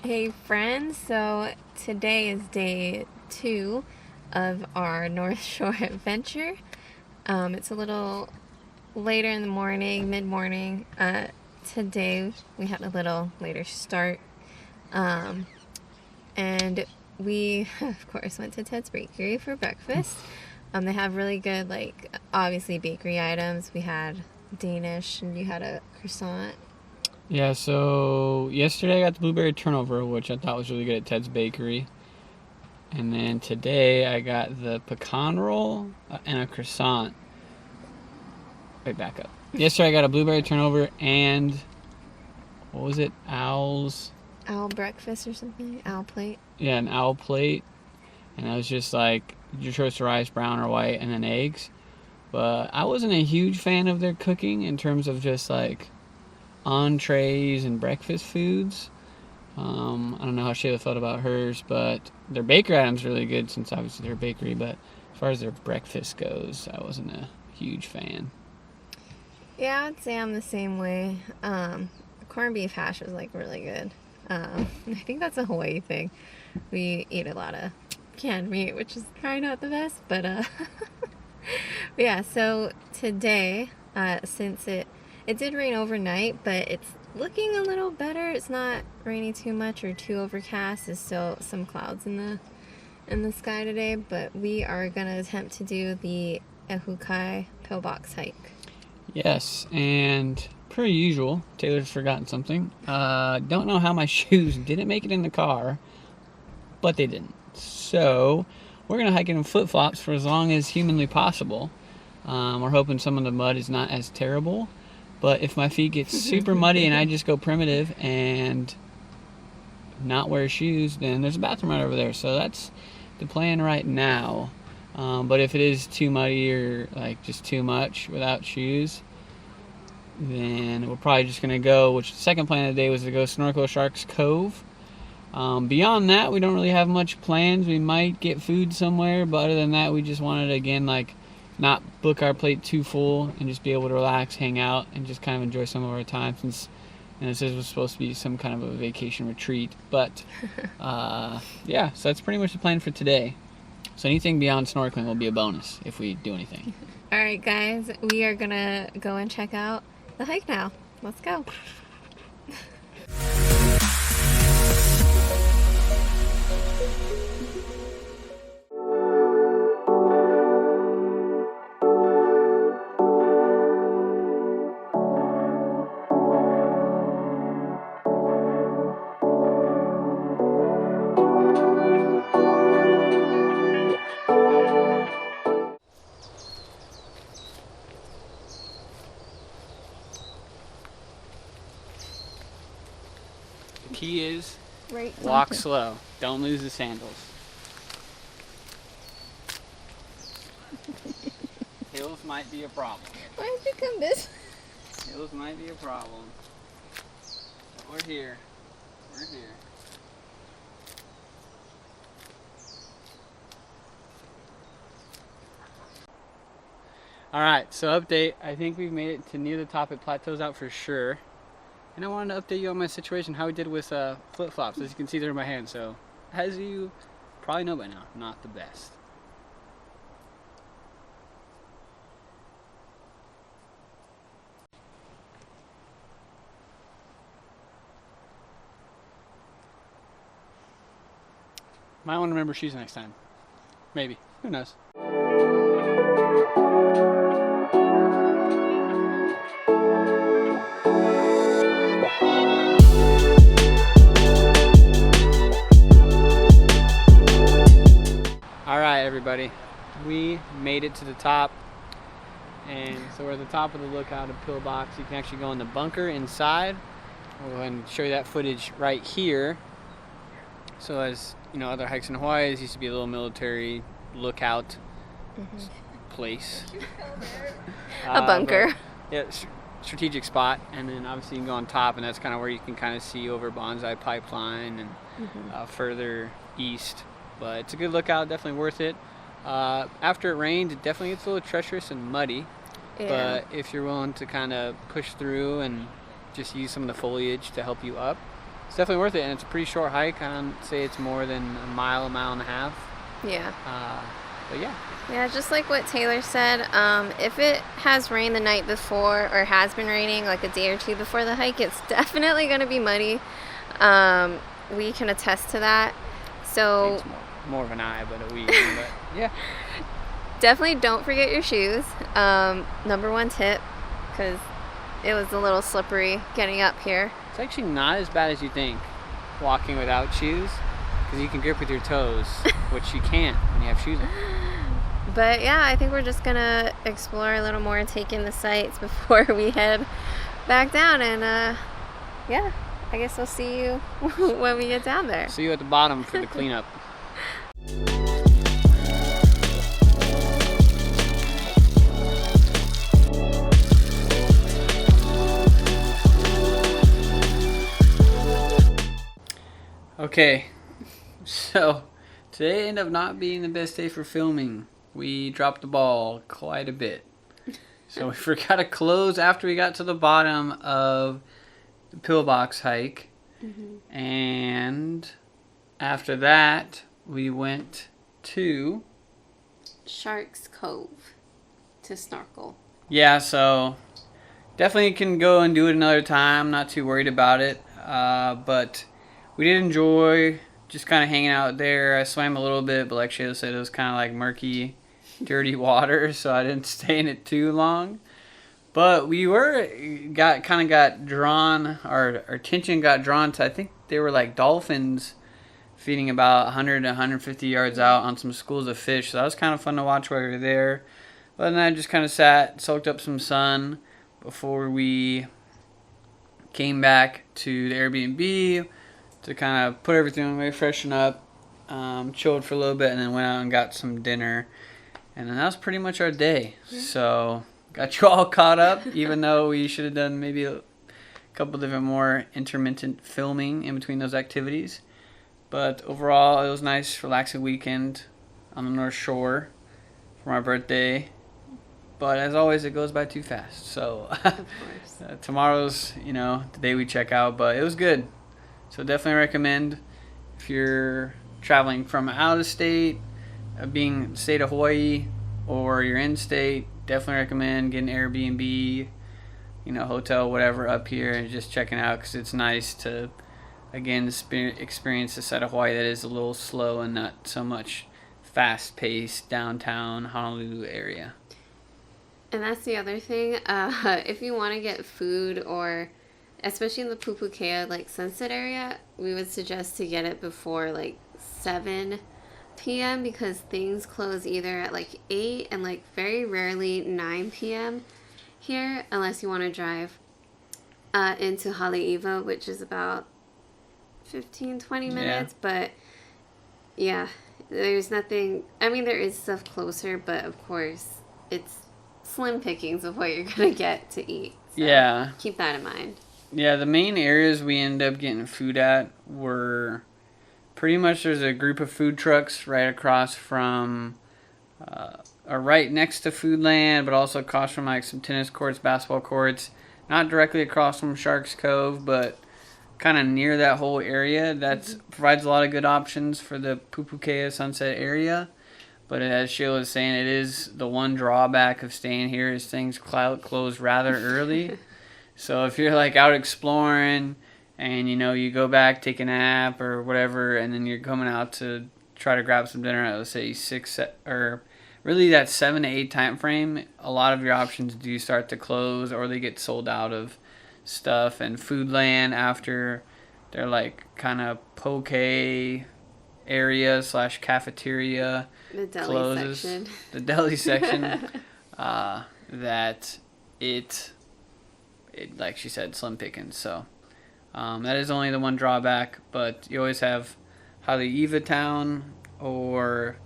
Hey friends, so today is day 2 of our North Shore adventure. It's a little later in the morning, mid-morning. Today we had a little later start. And we, of course, went to Ted's Bakery for breakfast. They have really good, like, obviously bakery items. We had Danish and you had a croissant. Yeah, so yesterday I got the blueberry turnover, which I thought was really good at Ted's Bakery. And then today I got the pecan roll and a croissant. Wait, back up. Yesterday I got a blueberry turnover and, what was it? Owl breakfast or something? Owl plate? Yeah, an owl plate. And I was just like, your choice of rice, brown or white, and then eggs. But I wasn't a huge fan of their cooking in terms of just like entrees and breakfast foods. I don't know how Shayla felt about hers, but their bakery items are really good since obviously they're a bakery, but as far as their breakfast goes, I wasn't a huge fan. Yeah, I'd say I'm the same way. The corned beef hash was like really good. I think that's a Hawaii thing. We eat a lot of canned meat, which is probably not the best, but yeah, so today, since it did rain overnight, but it's looking a little better. It's not raining too much or too overcast. There's still some clouds in the sky today, but we are gonna attempt to do the Ehukai Pillbox hike. Yes, and per usual, Taylor's forgotten something. Don't know how my shoes didn't make it in the car, but they didn't. So we're gonna hike it in flip-flops for as long as humanly possible. We're hoping some of the mud is not as terrible. But if my feet get super muddy and I just go primitive and not wear shoes, then there's a bathroom right over there. So that's the plan right now. But if it is too muddy or like just too much without shoes, then we're probably just going to go, which the second plan of the day was to go snorkel Sharks Cove. Beyond that, we don't really have much plans. We might get food somewhere, but other than that, we just wanted to, again, like, not book our plate too full and just be able to relax, hang out, and just kind of enjoy some of our time since this was supposed to be some kind of a vacation retreat. But yeah, so that's pretty much the plan for today. So anything beyond snorkeling will be a bonus if we do anything. All right, guys, we are gonna go and check out the hike now. Let's go. The key is Right. walk slow. Don't lose the sandals. Hills might be a problem. Why did you come this? Hills might be a problem. But we're here. We're here. Alright, so update. I think we've made it to near the top. It plateaus out for sure. And I wanted to update you on my situation, how we did with flip-flops. As you can see, they're in my hand, so as you probably know by now, not the best. Might want to remember shoes next time. Maybe. Who knows? Alright everybody, we made it to the top, and so we're at the top of the lookout of Pillbox. You can actually go in the bunker inside. We'll go ahead and show you that footage right here. So as you know, other hikes in Hawaii, this used to be a little military lookout place. A bunker. Yeah, strategic spot, and then obviously you can go on top, and that's kind of where you can kind of see over Bonsai Pipeline and further east but it's a good lookout, definitely worth it. After it rains, it definitely gets a little treacherous and muddy. Yeah. But if you're willing to kind of push through and just use some of the foliage to help you up, it's definitely worth it. And it's a pretty short hike. I don't say it's more than a mile and a half. Yeah. But yeah. Yeah, just like what Taylor said, if it has rained the night before or has been raining like a day or two before the hike, it's definitely going to be muddy. We can attest to that. So It's more of an eye, but a we. But yeah. Definitely don't forget your shoes. Number one tip, because it was a little slippery getting up here. It's actually not as bad as you think walking without shoes, because you can grip with your toes, which you can't when you have shoes on. But yeah, I think we're just gonna explore a little more and take in the sights before we head back down. And yeah, I guess we'll see you when we get down there. See you at the bottom for the cleanup. Okay, so today ended up not being the best day for filming. We dropped the ball quite a bit. So we forgot to close after we got to the bottom of the Pillbox hike. Mm-hmm. And after that, we went to Shark's Cove to snorkel. Yeah, so definitely can go and do it another time. Not too worried about it. But we did enjoy just kind of hanging out there. I swam a little bit, but like Shayla said, it was kind of like murky, dirty water, so I didn't stay in it too long. But we got drawn, our attention got drawn to, I think they were like dolphins feeding about 100 to 150 yards out on some schools of fish. So that was kind of fun to watch while we were there. But then I just kind of sat, soaked up some sun before we came back to the Airbnb to kind of put everything away, freshen up, chilled for a little bit, and then went out and got some dinner. And then that was pretty much our day. So got you all caught up, even though we should have done maybe a couple different more intermittent filming in between those activities. But overall, it was a nice, relaxing weekend on the North Shore for my birthday. But as always, it goes by too fast. So Of course. Tomorrow's, the day we check out. But it was good. So definitely recommend if you're traveling from out of state, being state of Hawaii, or you're in state, definitely recommend getting Airbnb, hotel, whatever up here and just checking out, because it's nice to, again, experience the side of Hawaii that is a little slow and not so much fast-paced downtown Honolulu area. And that's the other thing. If you want to get food, or especially in the Pupukea, like Sunset area, we would suggest to get it before like 7 p.m. because things close either at like 8 and like very rarely 9 p.m. here, unless you want to drive into Haleiwa, which is about 15-20 minutes. Yeah. But yeah, there's nothing. I mean, there is stuff closer, but of course it's slim pickings of what you're gonna get to eat. So Yeah. keep that in mind. Yeah, the main areas we ended up getting food at were pretty much, there's a group of food trucks right across from, or right next to Foodland, but also across from like some tennis courts, basketball courts. Not directly across from Shark's Cove, but kind of near that whole area. That provides a lot of good options for the Pupukea Sunset area. But as Sheila was saying, it is the one drawback of staying here is things close rather early. So if you're like out exploring and you go back, take a nap or whatever, and then you're coming out to try to grab some dinner at, let's say 6 or really that 7 to 8 time frame, a lot of your options do start to close or they get sold out of stuff. And Foodland, after their like kind of poke area / cafeteria The deli closes, section. the deli section, that it like she said, slim pickings. So that is only the one drawback, but you always have Haleiwa Town, or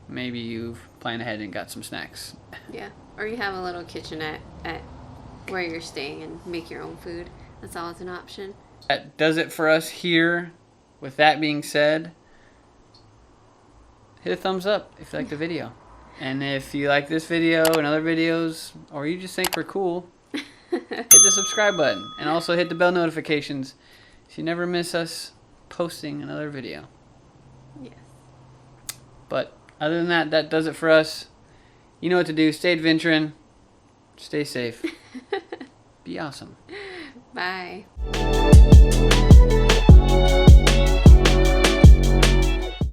maybe you've planned ahead and got some snacks. Yeah, or you have a little kitchenette at where you're staying and make your own food. That's always an option. That does it for us here. With that being said, hit a thumbs up if you like the video. And if you like this video and other videos, or you just think we're cool, hit the subscribe button. And also hit the bell notifications so you never miss us posting another video. Yes. But other than that, that does it for us. You know what to do. Stay adventuring. Stay safe. Be awesome. Bye.